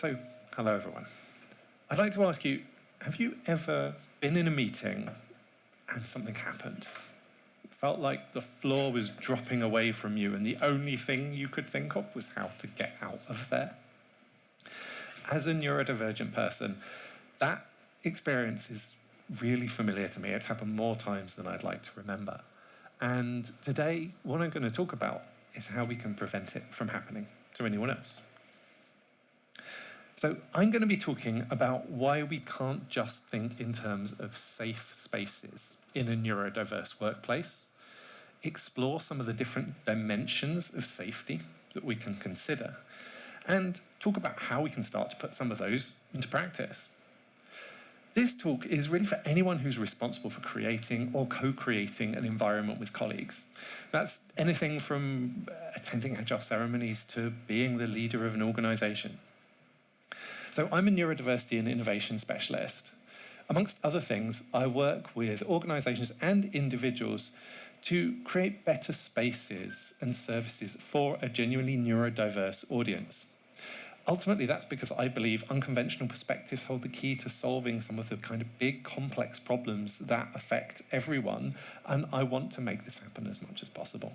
So, hello everyone. I'd like to ask you, have you ever been in a meeting and something happened? It felt like the floor was dropping away from you and the only thing you could think of was how to get out of there? As a neurodivergent person, that experience is really familiar to me. It's happened more times than I'd like to remember. And today, what I'm going to talk about is how we can prevent it from happening to anyone else. So I'm going to be talking about why we can't just think in terms of safe spaces in a neurodiverse workplace, explore some of the different dimensions of safety that we can consider, and talk about how we can start to put some of those into practice. This talk is really for anyone who's responsible for creating or co-creating an environment with colleagues. That's anything from attending agile ceremonies to being the leader of an organization. So I'm a neurodiversity and innovation specialist. Amongst other things, I work with organizations and individuals to create better spaces and services for a genuinely neurodiverse audience. Ultimately, that's because I believe unconventional perspectives hold the key to solving some of the kind of big, complex problems that affect everyone, and I want to make this happen as much as possible.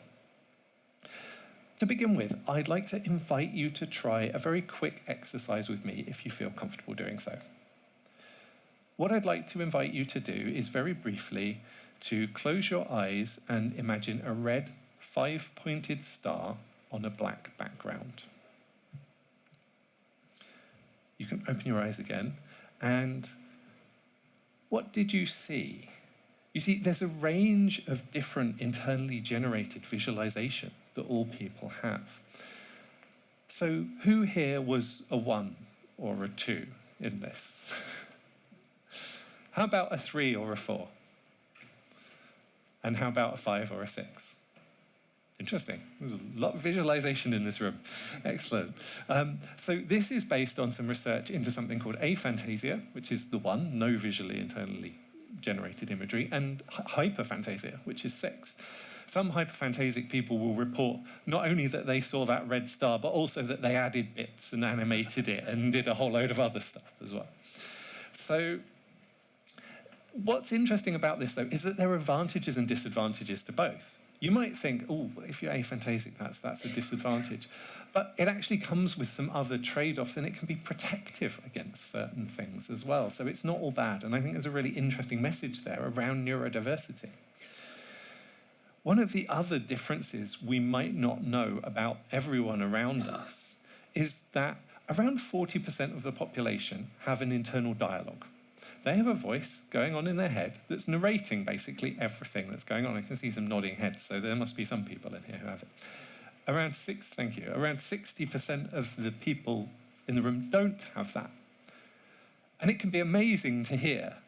To begin with, I'd like to invite you to try a very quick exercise with me if you feel comfortable doing so. What I'd like to invite you to do is very briefly to close your eyes and imagine a red 5-pointed star on a black background. You can open your eyes again, and what did you see? You see, there's a range of different internally generated visualization that all people have. So who here was a 1 or a 2 in this? How about a 3 or a 4? And how about a 5 or a 6? Interesting. There's a lot of visualization in this room. Excellent. So this is based on some research into something called aphantasia, which is the 1, no visually internally generated imagery, and hyperphantasia, which is 6. Some hyperphantasic people will report not only that they saw that red star, but also that they added bits and animated it and did a whole load of other stuff as well. So what's interesting about this, though, is that there are advantages and disadvantages to both. You might think, oh, if you're aphantasic, that's a disadvantage. But it actually comes with some other trade-offs, and it can be protective against certain things as well. So it's not all bad. And I think there's a really interesting message there around neurodiversity. One of the other differences we might not know about everyone around us is that around 40% of the population have an internal dialogue. They have a voice going on in their head that's narrating basically everything that's going on. I can see some nodding heads, so there must be some people in here who have it. Around 60% of the people in the room don't have that. And it can be amazing to hear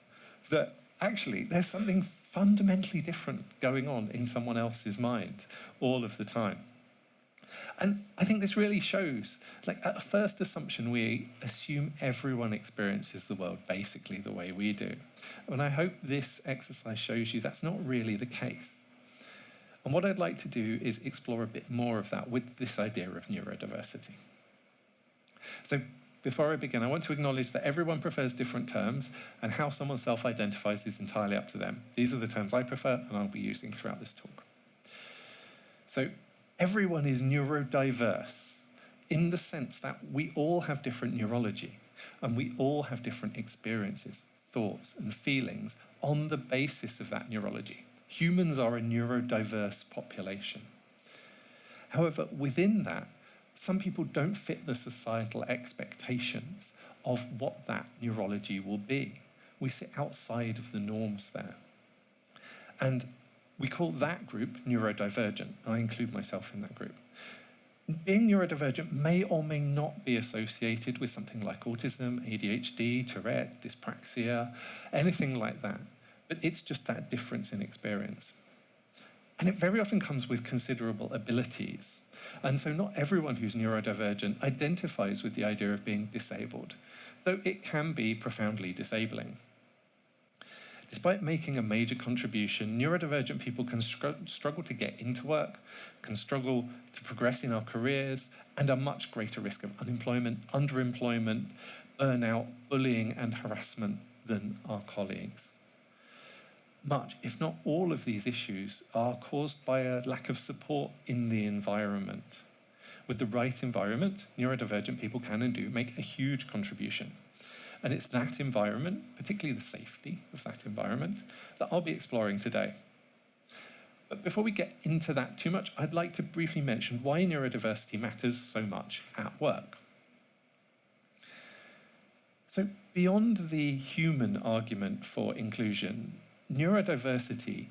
that actually there's something fundamentally different going on in someone else's mind all of the time. And I think this really shows, like, at a first assumption, we assume everyone experiences the world basically the way we do. And I hope this exercise shows you that's not really the case. And what I'd like to do is explore a bit more of that with this idea of neurodiversity. So before I begin, I want to acknowledge that everyone prefers different terms, and how someone self-identifies is entirely up to them. These are the terms I prefer, and I'll be using throughout this talk. So everyone is neurodiverse in the sense that we all have different neurology, and we all have different experiences, thoughts, and feelings on the basis of that neurology. Humans are a neurodiverse population. However, within that, some people don't fit the societal expectations of what that neurology will be. We sit outside of the norms there. And we call that group neurodivergent. I include myself in that group. Being neurodivergent may or may not be associated with something like autism, ADHD, Tourette, dyspraxia, anything like that. But it's just that difference in experience. And it very often comes with considerable abilities. And so not everyone who's neurodivergent identifies with the idea of being disabled, though it can be profoundly disabling. Despite making a major contribution, neurodivergent people can struggle to get into work, can struggle to progress in our careers, and are much greater risk of unemployment, underemployment, burnout, bullying, and harassment than our colleagues. Much, if not all of these issues, are caused by a lack of support in the environment. With the right environment, neurodivergent people can and do make a huge contribution. And it's that environment, particularly the safety of that environment, that I'll be exploring today. But before we get into that too much, I'd like to briefly mention why neurodiversity matters so much at work. So beyond the human argument for inclusion, neurodiversity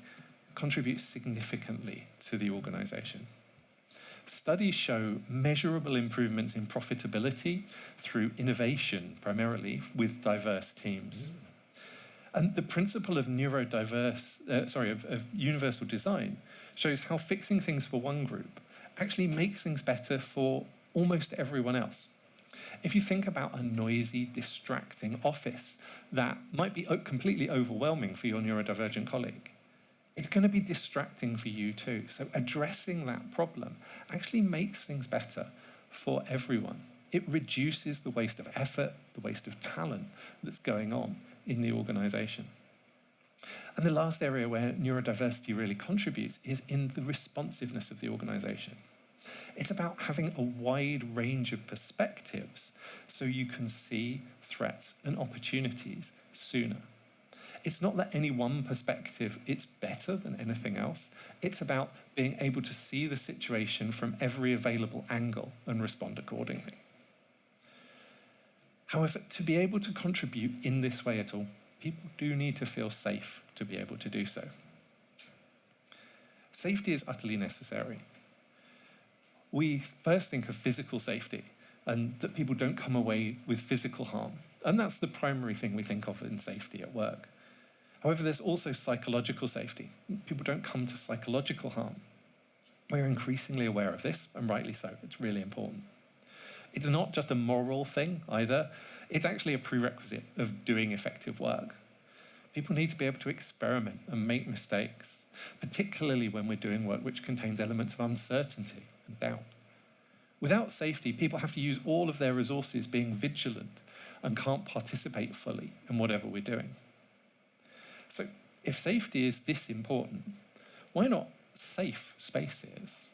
contributes significantly to the organization. Studies show measurable improvements in profitability through innovation, primarily with diverse teams. And the principle of of universal design shows how fixing things for one group actually makes things better for almost everyone else. If you think about a noisy, distracting office that might be completely overwhelming for your neurodivergent colleague, it's going to be distracting for you too. So addressing that problem actually makes things better for everyone. It reduces the waste of effort, the waste of talent that's going on in the organization. And the last area where neurodiversity really contributes is in the responsiveness of the organization. It's about having a wide range of perspectives so you can see threats and opportunities sooner. It's not that any one perspective is better than anything else. It's about being able to see the situation from every available angle and respond accordingly. However, to be able to contribute in this way at all, people do need to feel safe to be able to do so. Safety is utterly necessary. We first think of physical safety and that people don't come away with physical harm. And that's the primary thing we think of in safety at work. However, there's also psychological safety. People don't come to psychological harm. We're increasingly aware of this, and rightly so. It's really important. It's not just a moral thing either. It's actually a prerequisite of doing effective work. People need to be able to experiment and make mistakes, particularly when we're doing work which contains elements of uncertainty and doubt. Without safety, people have to use all of their resources being vigilant and can't participate fully in whatever we're doing. So if safety is this important, why not safe spaces?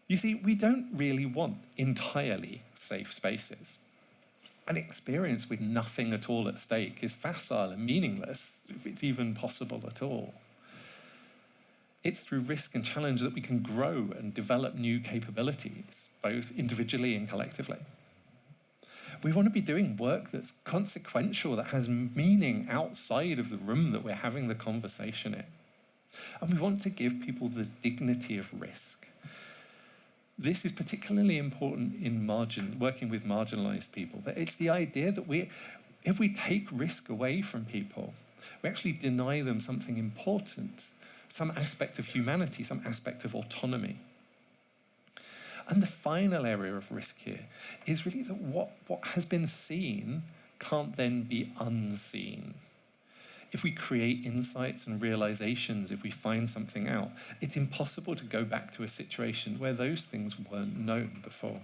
You see, we don't really want entirely safe spaces. An experience with nothing at all at stake is facile and meaningless, if it's even possible at all. It's through risk and challenge that we can grow and develop new capabilities, both individually and collectively. We want to be doing work that's consequential, that has meaning outside of the room that we're having the conversation in. And we want to give people the dignity of risk. This is particularly important in working with marginalized people, but it's the idea that if we take risk away from people, we actually deny them something important, some aspect of humanity, some aspect of autonomy. And the final area of risk here is really that what has been seen can't then be unseen. If we create insights and realizations, if we find something out, it's impossible to go back to a situation where those things weren't known before.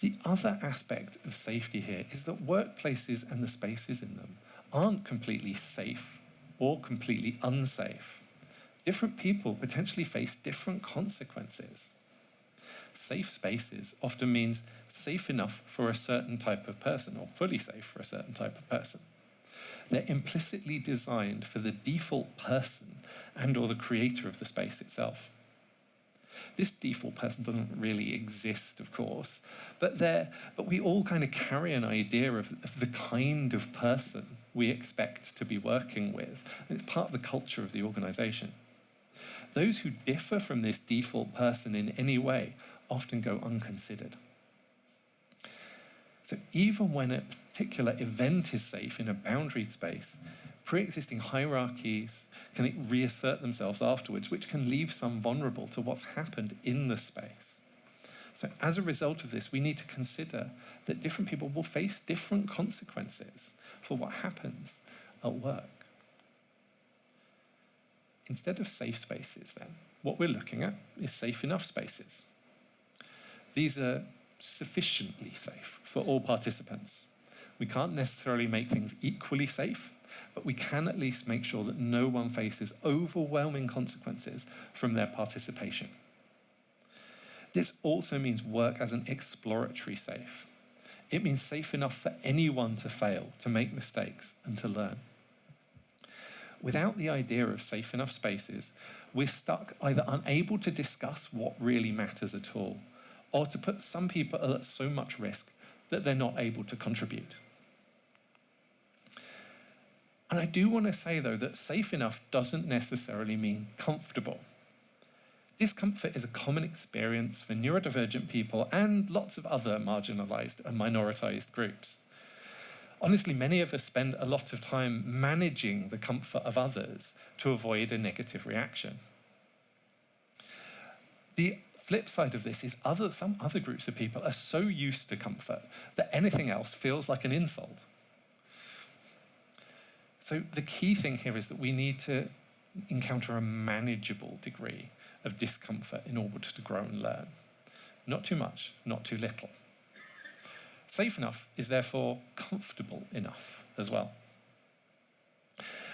The other aspect of safety here is that workplaces and the spaces in them aren't completely safe or completely unsafe. Different people potentially face different consequences. Safe spaces often means safe enough for a certain type of person, or fully safe for a certain type of person. They're implicitly designed for the default person and or the creator of the space itself. This default person doesn't really exist, of course, but we all kind of carry an idea of the kind of person we expect to be working with, and it's part of the culture of the organization. Those who differ from this default person in any way often go unconsidered. So even when a particular event is safe in a boundaried space, pre-existing hierarchies can reassert themselves afterwards, which can leave some vulnerable to what's happened in the space. So as a result of this, we need to consider that different people will face different consequences for what happens at work. Instead of safe spaces, then, what we're looking at is safe enough spaces. These are sufficiently safe for all participants. We can't necessarily make things equally safe, but we can at least make sure that no one faces overwhelming consequences from their participation. This also means work as an exploratory safe. It means safe enough for anyone to fail, to make mistakes, and to learn. Without the idea of safe enough spaces, we're stuck either unable to discuss what really matters at all, or to put some people at so much risk that they're not able to contribute. And I do want to say, though, that safe enough doesn't necessarily mean comfortable. Discomfort is a common experience for neurodivergent people and lots of other marginalized and minoritized groups. Honestly, many of us spend a lot of time managing the comfort of others to avoid a negative reaction. The flip side of this is some other groups of people are so used to comfort that anything else feels like an insult. So the key thing here is that we need to encounter a manageable degree of discomfort in order to grow and learn. Not too much, not too little. Safe enough is therefore comfortable enough as well.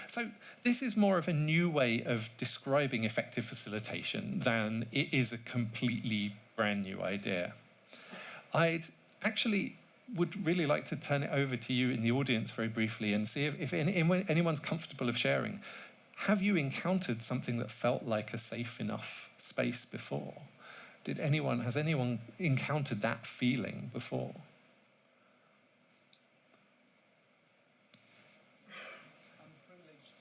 So this is more of a new way of describing effective facilitation than it is a completely brand new idea. I'd actually would really like to turn it over to you in the audience very briefly and see if anyone's comfortable of sharing. Have you encountered something that felt like a safe enough space before? Has anyone encountered that feeling before? I'm privileged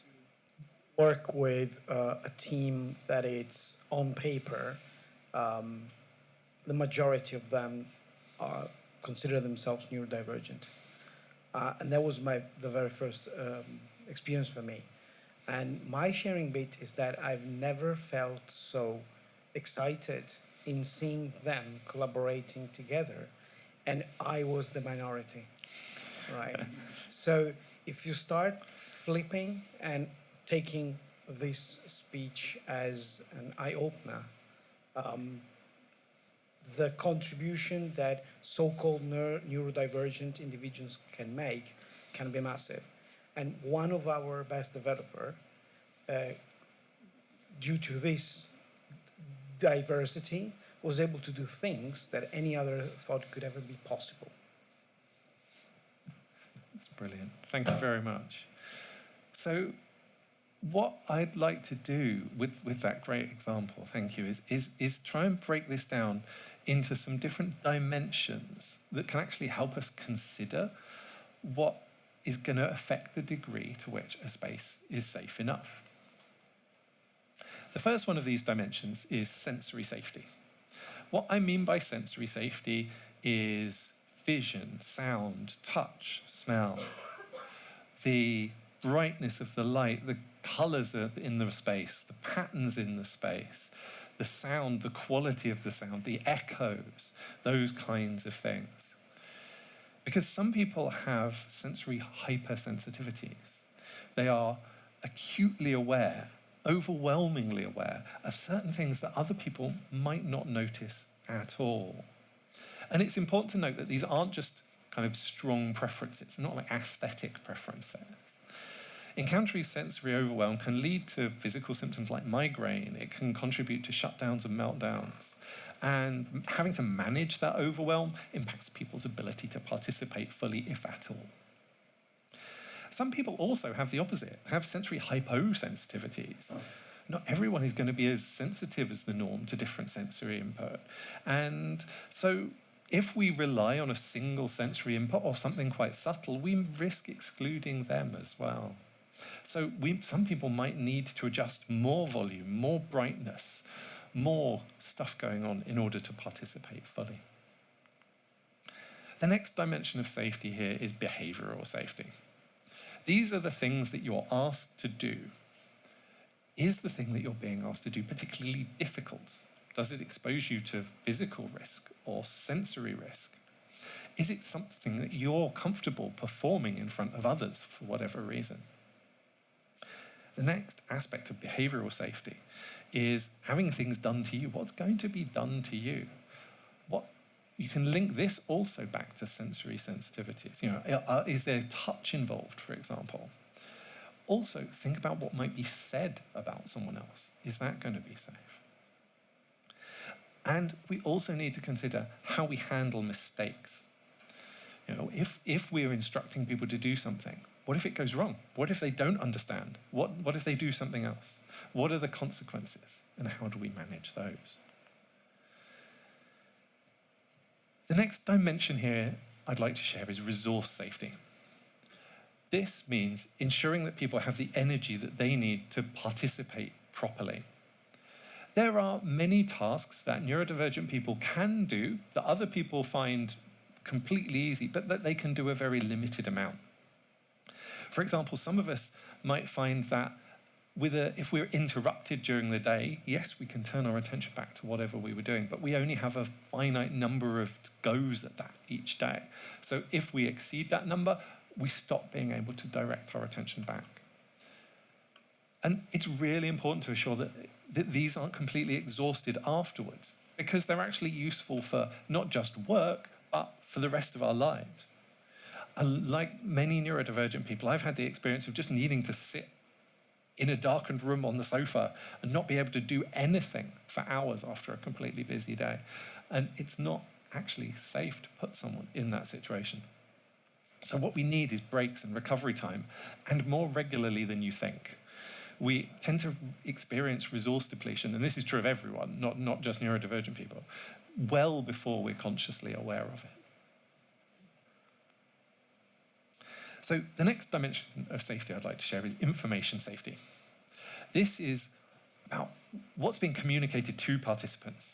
to work with a team that it's on paper. The majority of them consider themselves neurodivergent. And that was the very first experience for me. And my sharing bit is that I've never felt so excited in seeing them collaborating together, and I was the minority, right? So if you start flipping and taking this speech as an eye-opener, the contribution that so-called neurodivergent individuals can make can be massive. And one of our best developers, due to this diversity, was able to do things that any other thought could ever be possible. That's brilliant. Thank you very much. So what I'd like to do with that great example, thank you, is try and break this down into some different dimensions that can actually help us consider what is going to affect the degree to which a space is safe enough. The first one of these dimensions is sensory safety. What I mean by sensory safety is vision, sound, touch, smell, the brightness of the light, the colors in the space, the patterns in the space, the sound, the quality of the sound, the echoes, those kinds of things. Because some people have sensory hypersensitivities. They are acutely aware, overwhelmingly aware of certain things that other people might not notice at all. And it's important to note that these aren't just kind of strong preferences, not like aesthetic preferences. Encountering sensory overwhelm can lead to physical symptoms like migraine. It can contribute to shutdowns and meltdowns. And having to manage that overwhelm impacts people's ability to participate fully, if at all. Some people also have the opposite, have sensory hyposensitivities. Not everyone is going to be as sensitive as the norm to different sensory input. And so if we rely on a single sensory input or something quite subtle, we risk excluding them as well. So some people might need to adjust more volume, more brightness, more stuff going on in order to participate fully. The next dimension of safety here is behavioral safety. These are the things that you're asked to do. Is the thing that you're being asked to do particularly difficult Does it expose you to physical risk or sensory risk? Is it something that you're comfortable performing in front of others for whatever reason? The next aspect of behavioral safety is having things done to you. What's going to be done to you? You can link this also back to sensory sensitivities. Is there touch involved, for example? Also, think about what might be said about someone else. Is that going to be safe? And we also need to consider how we handle mistakes. If we're instructing people to do something, what if it goes wrong? What if they don't understand? What if they do something else? What are the consequences, and how do we manage those? The next dimension here I'd like to share is resource safety. This means ensuring that people have the energy that they need to participate properly. There are many tasks that neurodivergent people can do that other people find completely easy, but that they can do a very limited amount. For example, some of us might find that if we're interrupted during the day, yes, we can turn our attention back to whatever we were doing, but we only have a finite number of goes at that each day. So if we exceed that number, we stop being able to direct our attention back. And it's really important to assure that these aren't completely exhausted afterwards, because they're actually useful for not just work, but for the rest of our lives. And like many neurodivergent people, I've had the experience of just needing to sit in a darkened room on the sofa and not be able to do anything for hours after a completely busy day. And it's not actually safe to put someone in that situation. So what we need is breaks and recovery time, and more regularly than you think. We tend to experience resource depletion, and this is true of everyone, not just neurodivergent people, well before we're consciously aware of it. So the next dimension of safety I'd like to share is information safety. This is about what's being communicated to participants.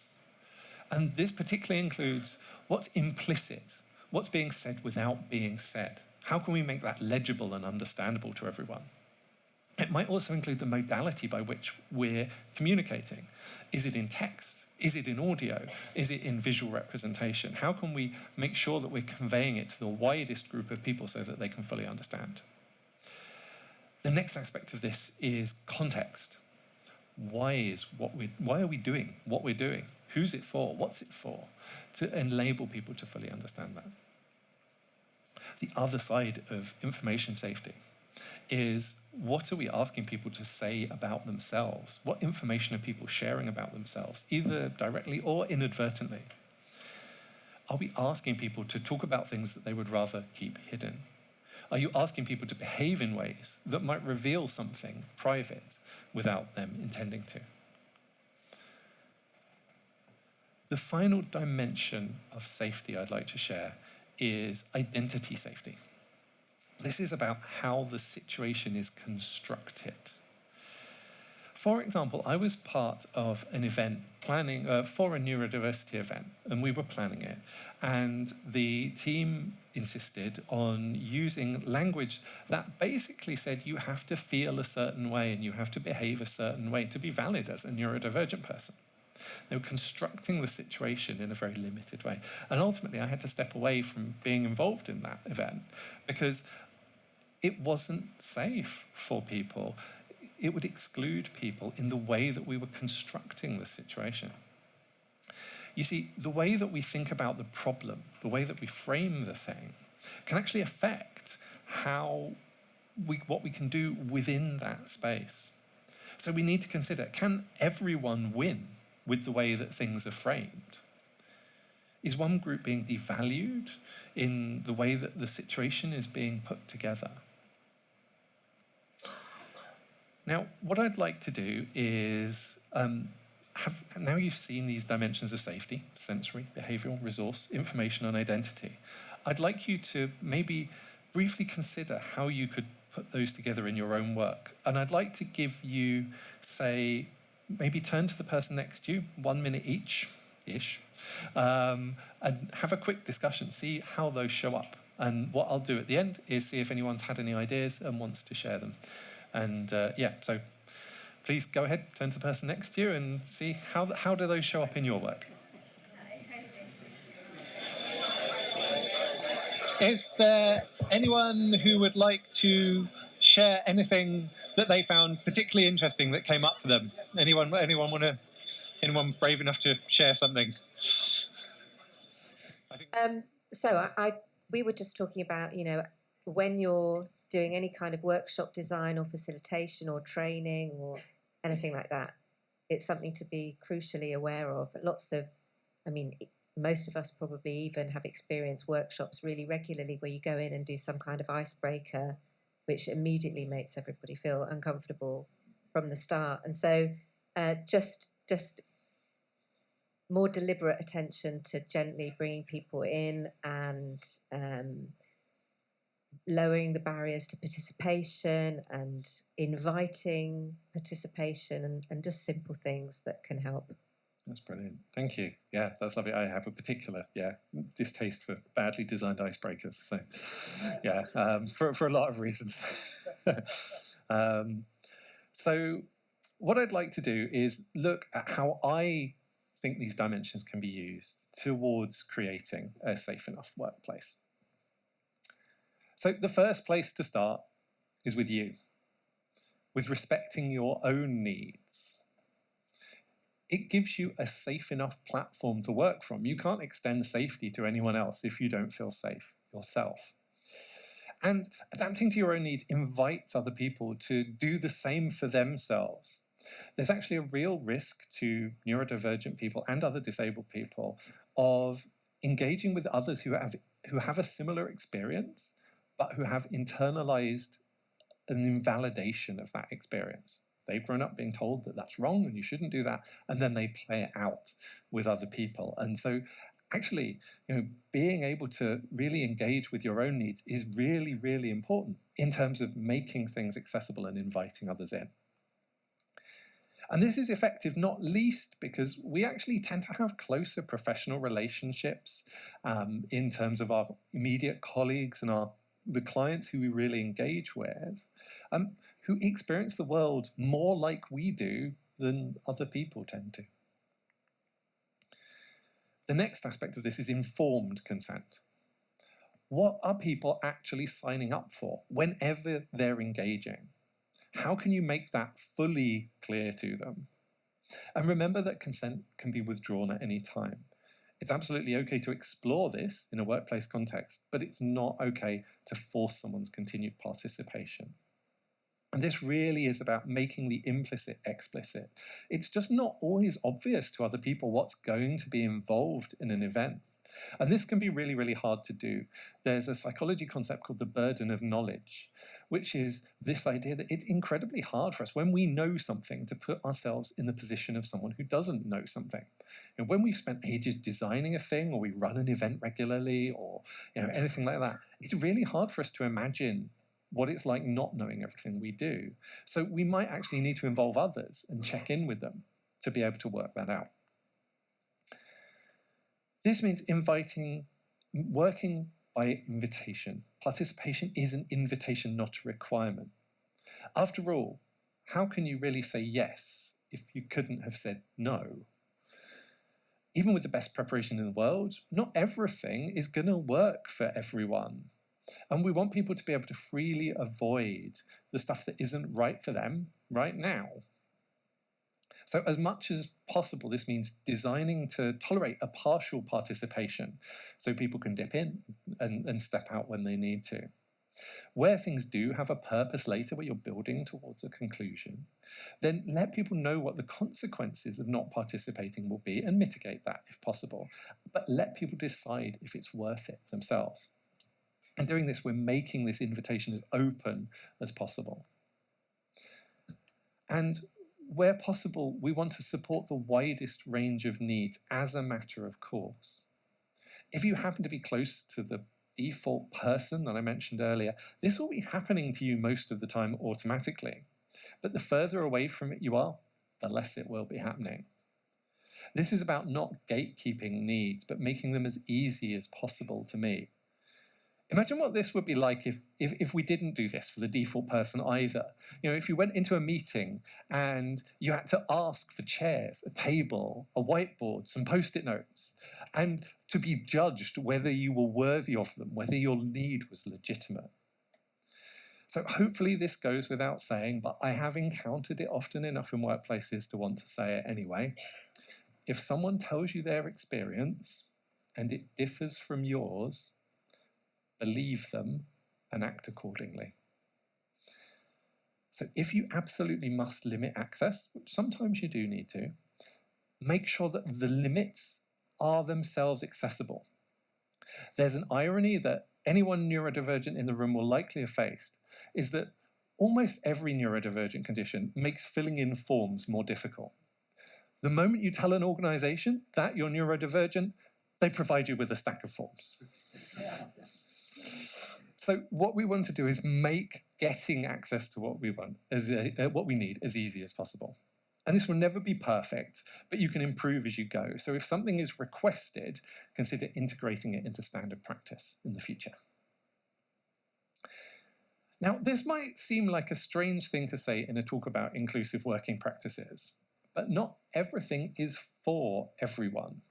And this particularly includes what's implicit, what's being said without being said. How can we make that legible and understandable to everyone? It might also include the modality by which we're communicating. Is it in text? Is it in audio? Is it in visual representation? How can we make sure that we're conveying it to the widest group of people so that they can fully understand? The next aspect of this is context. Why are we doing what we're doing? Who's it for? What's it for? To enable people to fully understand that. The other side of information safety is, what are we asking people to say about themselves? What information are people sharing about themselves, either directly or inadvertently? Are we asking people to talk about things that they would rather keep hidden? Are you asking people to behave in ways that might reveal something private without them intending to? The final dimension of safety I'd like to share is identity safety. This is about how the situation is constructed. For example, I was part of an event planning for a neurodiversity event, and we were planning it. And the team insisted on using language that basically said you have to feel a certain way and you have to behave a certain way to be valid as a neurodivergent person. They were constructing the situation in a very limited way. And ultimately, I had to step away from being involved in that event because it wasn't safe for people. It would exclude people in the way that we were constructing the situation. You see, the way that we think about the problem, the way that we frame the thing, can actually affect what we can do within that space. So we need to consider, can everyone win with the way that things are framed? Is one group being devalued in the way that the situation is being put together? Now, what I'd like to do is, now you've seen these dimensions of safety, sensory, behavioral, resource, information, and identity. I'd like you to maybe briefly consider how you could put those together in your own work. And I'd like to give you, say, maybe turn to the person next to you, 1 minute each-ish, and have a quick discussion, see how those show up. And what I'll do at the end is see if anyone's had any ideas and wants to share them. And so please go ahead, turn to the person next to you and see how do those show up in your work. Is there anyone who would like to share anything that they found particularly interesting that came up for them? Anyone brave enough to share something? We were just talking about, when you're doing any kind of workshop design or facilitation or training or anything like that, it's something to be crucially aware of. Most of us probably even have experienced workshops really regularly where you go in and do some kind of icebreaker, which immediately makes everybody feel uncomfortable from the start. And so just more deliberate attention to gently bringing people in and lowering the barriers to participation and inviting participation and just simple things that can help. That's brilliant. Thank you. Yeah, that's lovely. I have a particular, distaste for badly designed icebreakers. So, for a lot of reasons. So what I'd like to do is look at how I think these dimensions can be used towards creating a safe enough workplace. So the first place to start is with you, with respecting your own needs. It gives you a safe enough platform to work from. You can't extend safety to anyone else if you don't feel safe yourself. And adapting to your own needs invites other people to do the same for themselves. There's actually a real risk to neurodivergent people and other disabled people of engaging with others who have a similar experience, but who have internalized an invalidation of that experience. They've grown up being told that that's wrong and you shouldn't do that, and then they play it out with other people. And so actually, being able to really engage with your own needs is really, really important in terms of making things accessible and inviting others in. And this is effective not least because we actually tend to have closer professional relationships in terms of our immediate colleagues and the clients who we really engage with, who experience the world more like we do than other people tend to. The next aspect of this is informed consent. What are people actually signing up for whenever they're engaging? How can you make that fully clear to them? And remember that consent can be withdrawn at any time. It's absolutely okay to explore this in a workplace context, but it's not okay to force someone's continued participation. And this really is about making the implicit explicit. It's just not always obvious to other people what's going to be involved in an event. And this can be really, really hard to do. There's a psychology concept called the burden of knowledge, which is this idea that it's incredibly hard for us when we know something to put ourselves in the position of someone who doesn't know something. And when we've spent ages designing a thing, or we run an event regularly, or anything like that, it's really hard for us to imagine what it's like not knowing everything we do. So we might actually need to involve others and check in with them to be able to work that out. This means working by invitation. Participation is an invitation, not a requirement. After all, how can you really say yes if you couldn't have said no? Even with the best preparation in the world, not everything is going to work for everyone. And we want people to be able to freely avoid the stuff that isn't right for them right now. So as much as possible, this means designing to tolerate a partial participation so people can dip in and step out when they need to. Where things do have a purpose later, where you're building towards a conclusion, then let people know what the consequences of not participating will be and mitigate that if possible. But let people decide if it's worth it themselves. And doing this, we're making this invitation as open as possible. And where possible, we want to support the widest range of needs as a matter of course. If you happen to be close to the default person that I mentioned earlier, this will be happening to you most of the time automatically. But the further away from it you are, the less it will be happening. This is about not gatekeeping needs, but making them as easy as possible to meet. Imagine what this would be like if we didn't do this for the default person either. If you went into a meeting and you had to ask for chairs, a table, a whiteboard, some post-it notes, and to be judged whether you were worthy of them, whether your need was legitimate. So hopefully this goes without saying, but I have encountered it often enough in workplaces to want to say it anyway. If someone tells you their experience and it differs from yours, believe them and act accordingly. So if you absolutely must limit access, which sometimes you do need to, make sure that the limits are themselves accessible. There's an irony that anyone neurodivergent in the room will likely have faced, is that almost every neurodivergent condition makes filling in forms more difficult. The moment you tell an organization that you're neurodivergent, they provide you with a stack of forms. So what we want to do is make getting access to what we want, what we need, as easy as possible. And this will never be perfect, but you can improve as you go. So if something is requested, consider integrating it into standard practice in the future. Now, this might seem like a strange thing to say in a talk about inclusive working practices, but not everything is for everyone.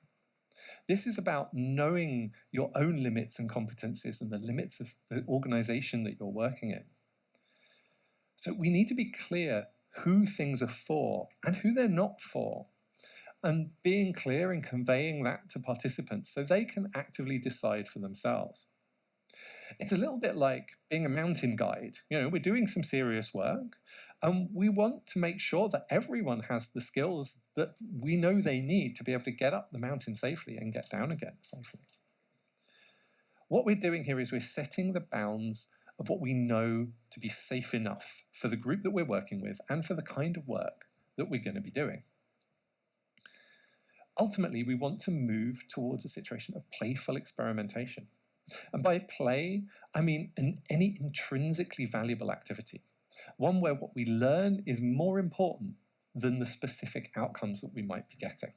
This is about knowing your own limits and competencies and the limits of the organization that you're working in. So we need to be clear who things are for and who they're not for, and being clear and conveying that to participants so they can actively decide for themselves. It's a little bit like being a mountain guide. We're doing some serious work, and we want to make sure that everyone has the skills that we know they need to be able to get up the mountain safely and get down again safely. What we're doing here is we're setting the bounds of what we know to be safe enough for the group that we're working with and for the kind of work that we're going to be doing. Ultimately, we want to move towards a situation of playful experimentation. And by play, I mean any intrinsically valuable activity, one where what we learn is more important than the specific outcomes that we might be getting.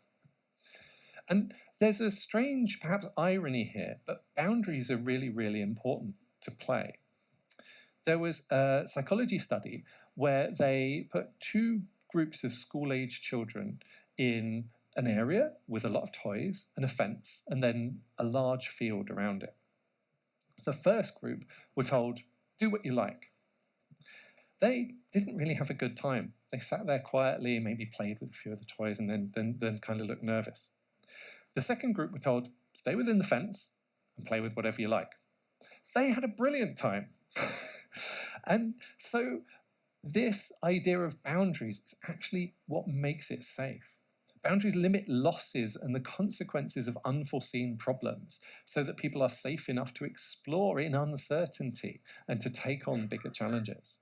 And there's a strange, perhaps, irony here, but boundaries are really, really important to play. There was a psychology study where they put two groups of school-age children in an area with a lot of toys and a fence, and then a large field around it. The first group were told, do what you like. They didn't really have a good time. They sat there quietly, maybe played with a few of the toys, and then kind of looked nervous. The second group were told, stay within the fence and play with whatever you like. They had a brilliant time. And so this idea of boundaries is actually what makes it safe. Boundaries limit losses and the consequences of unforeseen problems so that people are safe enough to explore in uncertainty and to take on bigger challenges.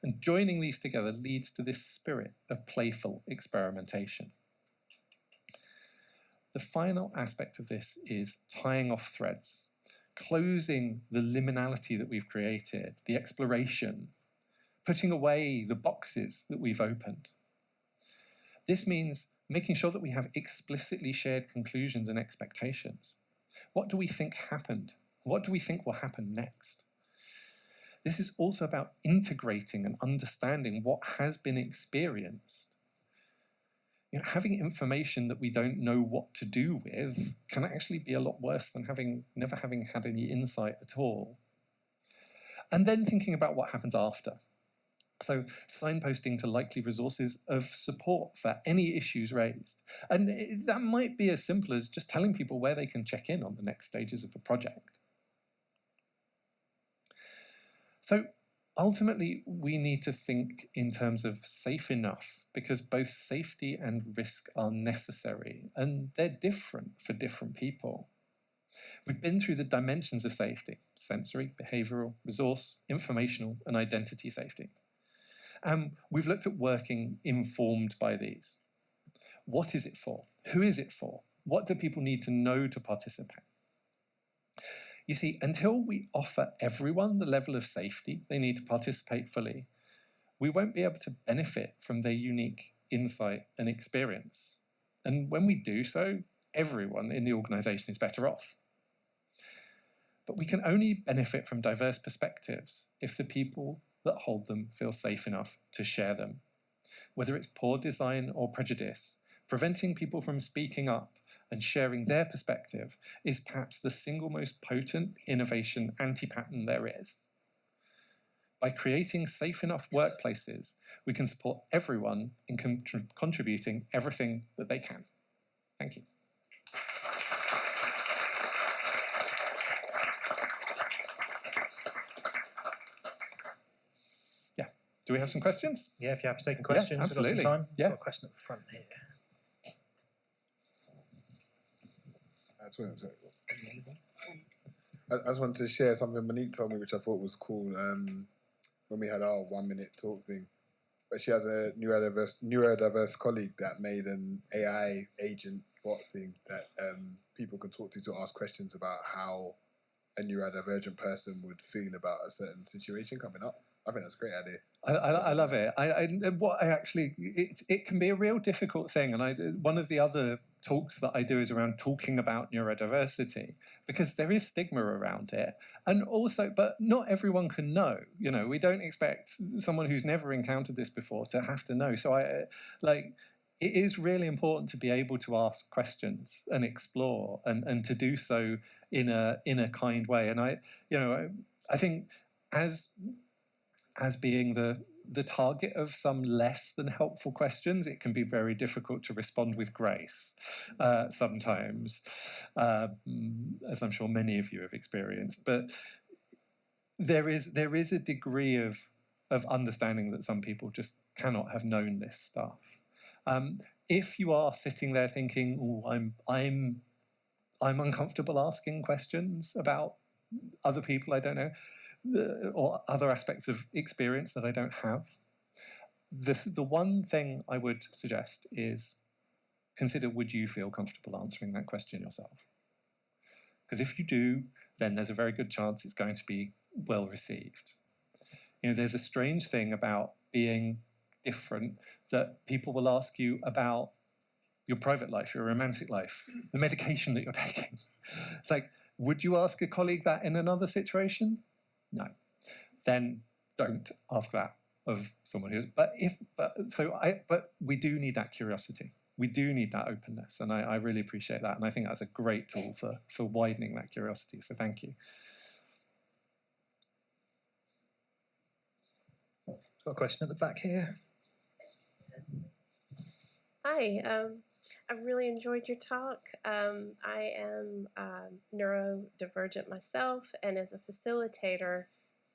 And joining these together leads to this spirit of playful experimentation. The final aspect of this is tying off threads, closing the liminality that we've created, the exploration, putting away the boxes that we've opened. This means making sure that we have explicitly shared conclusions and expectations. What do we think happened? What do we think will happen next? This is also about integrating and understanding what has been experienced. Having information that we don't know what to do with can actually be a lot worse than never having had any insight at all. And then thinking about what happens after. So signposting to likely resources of support for any issues raised. And that might be as simple as just telling people where they can check in on the next stages of a project. So ultimately, we need to think in terms of safe enough, because both safety and risk are necessary, and they're different for different people. We've been through the dimensions of safety: sensory, behavioral, resource, informational, and identity safety. We've looked at working informed by these. What is it for? Who is it for? What do people need to know to participate? You see, until we offer everyone the level of safety they need to participate fully, we won't be able to benefit from their unique insight and experience. And when we do so, everyone in the organization is better off. But we can only benefit from diverse perspectives if the people that hold them feel safe enough to share them. Whether it's poor design or prejudice, preventing people from speaking up and sharing their perspective is perhaps the single most potent innovation anti-pattern there is. By creating safe enough workplaces, we can support everyone in contributing everything that they can. Thank you. Yeah, do we have some questions? Yeah, if you're happy taking questions, Yeah, absolutely. we've got some time. Yeah. Got a question at the front here. I just wanted to share something Monique told me, which I thought was cool. When we had our 1 minute talk thing, but she has a neurodiverse colleague that made an AI agent bot thing that people can talk to ask questions about how a neurodivergent person would feel about a certain situation coming up. I think that's a great idea. I love it. It can be a real difficult thing, and one of the other talks that I do is around talking about neurodiversity, because there is stigma around it, and also, but not everyone can know. You know, we don't expect someone who's never encountered this before to have to know. So it is really important to be able to ask questions and explore, and to do so in a kind way. And I think as being the target of some less than helpful questions, it can be very difficult to respond with grace sometimes, as I'm sure many of you have experienced. But there is a degree of understanding that some people just cannot have known this stuff. If you are sitting there thinking, "Oh, I'm uncomfortable asking questions about other people I don't know," or other aspects of experience that I don't have, the one thing I would suggest is consider, would you feel comfortable answering that question yourself? Because if you do, then there's a very good chance it's going to be well received. You know, there's a strange thing about being different, that people will ask you about your private life, your romantic life, the medication that you're taking. It's like, would you ask a colleague that in another situation? No. Then don't ask that of someone who's. But we do need that curiosity. We do need that openness, and I really appreciate that. And I think that's a great tool for widening that curiosity. So thank you. Got a question at the back here. Hi, I really enjoyed your talk. I am neurodivergent myself, and as a facilitator,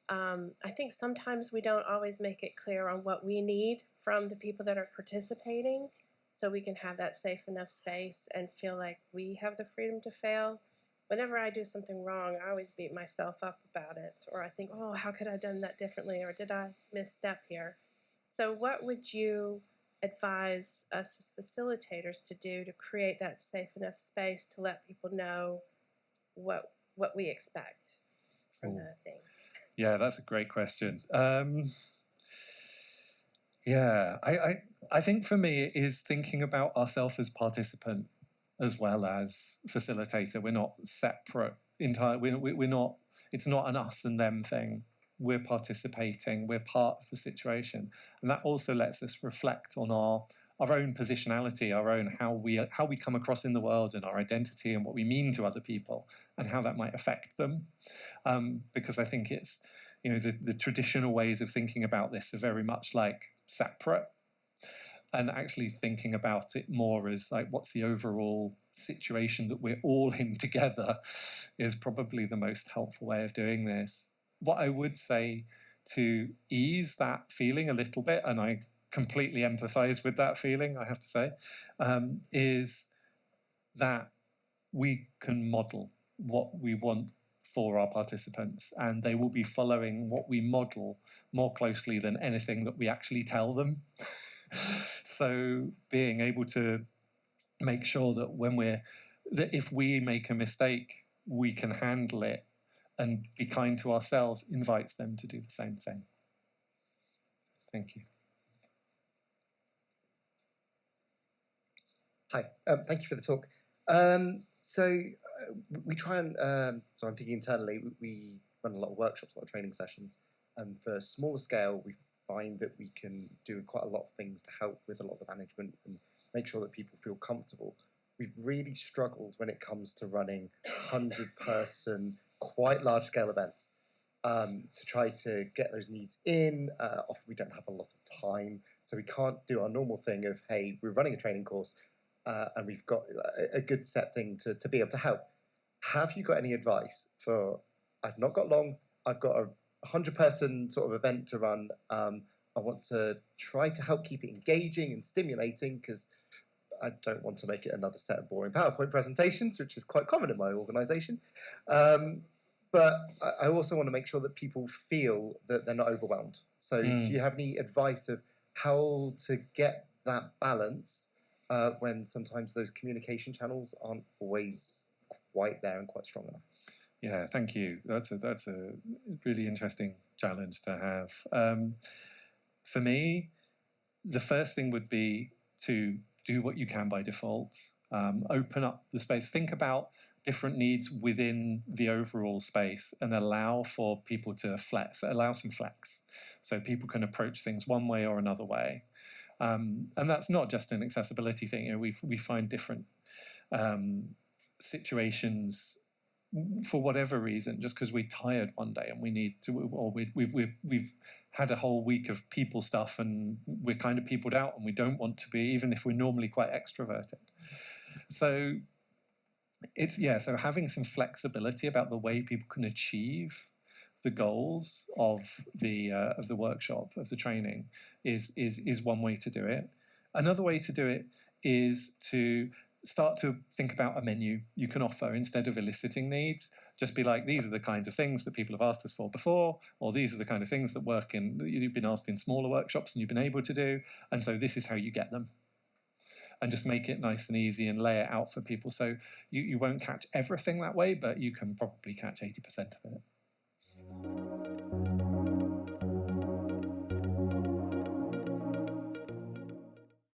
I think sometimes we don't always make it clear on what we need from the people that are participating, so we can have that safe enough space and feel like we have the freedom to fail. Whenever I do something wrong, I always beat myself up about it, or I think, oh, how could I have done that differently, or did I misstep here? So what would you advise us as facilitators to do to create that safe enough space to let people know what we expect from the thing? Yeah, that's a great question. I think for me it is thinking about ourselves as participant as well as facilitator. We're not separate entirely. We're not. It's not an us and them thing. We're participating. We're part of the situation, and that also lets us reflect on our own positionality, our own how we come across in the world, and our identity, and what we mean to other people, and how that might affect them. Because I think it's, you know, the traditional ways of thinking about this are very much like separate, and actually thinking about it more as like, what's the overall situation that we're all in together, is probably the most helpful way of doing this. What I would say to ease that feeling a little bit, and I completely empathize with that feeling, I have to say, is that we can model what we want for our participants, and they will be following what we model more closely than anything that we actually tell them. So being able to make sure that that if we make a mistake, we can handle it and be kind to ourselves, invites them to do the same thing. Thank you. Hi, thank you for the talk. So we try and, so I'm thinking internally, we run a lot of workshops, a lot of training sessions, and for smaller scale, we find that we can do quite a lot of things to help with a lot of management and make sure that people feel comfortable. We've really struggled when it comes to running 100-person, quite large-scale events to try to get those needs in. Often we don't have a lot of time, so we can't do our normal thing of, hey, we're running a training course and we've got a good set thing to be able to help. Have you got any advice for, I've not got long, I've got a 100-person sort of event to run. I want to try to help keep it engaging and stimulating because I don't want to make it another set of boring PowerPoint presentations, which is quite common in my organisation. But I also want to make sure that people feel that they're not overwhelmed. So do you have any advice of how to get that balance when sometimes those communication channels aren't always quite there and quite strong enough? Yeah, thank you. That's a really interesting challenge to have. For me, the first thing would be to do what you can by default. Open up the space. Think about different needs within the overall space and allow for people to flex. Allow some flex, so people can approach things one way or another way. And that's not just an accessibility thing. You know, we find different situations for whatever reason, just because we're tired one day and we need to, or we've had a whole week of people stuff and we're kind of peopled out and we don't want to be, even if we're normally quite extroverted. So so having some flexibility about the way people can achieve the goals of the workshop, of the training, is one way to do it. Another way to do it is to start to think about a menu you can offer instead of eliciting needs. Just be like, these are the kinds of things that people have asked us for before, or these are the kind of things that you've been asked in smaller workshops and you've been able to do, and so this is how you get them. And just make it nice and easy and lay it out for people. So you won't catch everything that way, but you can probably catch 80% of it.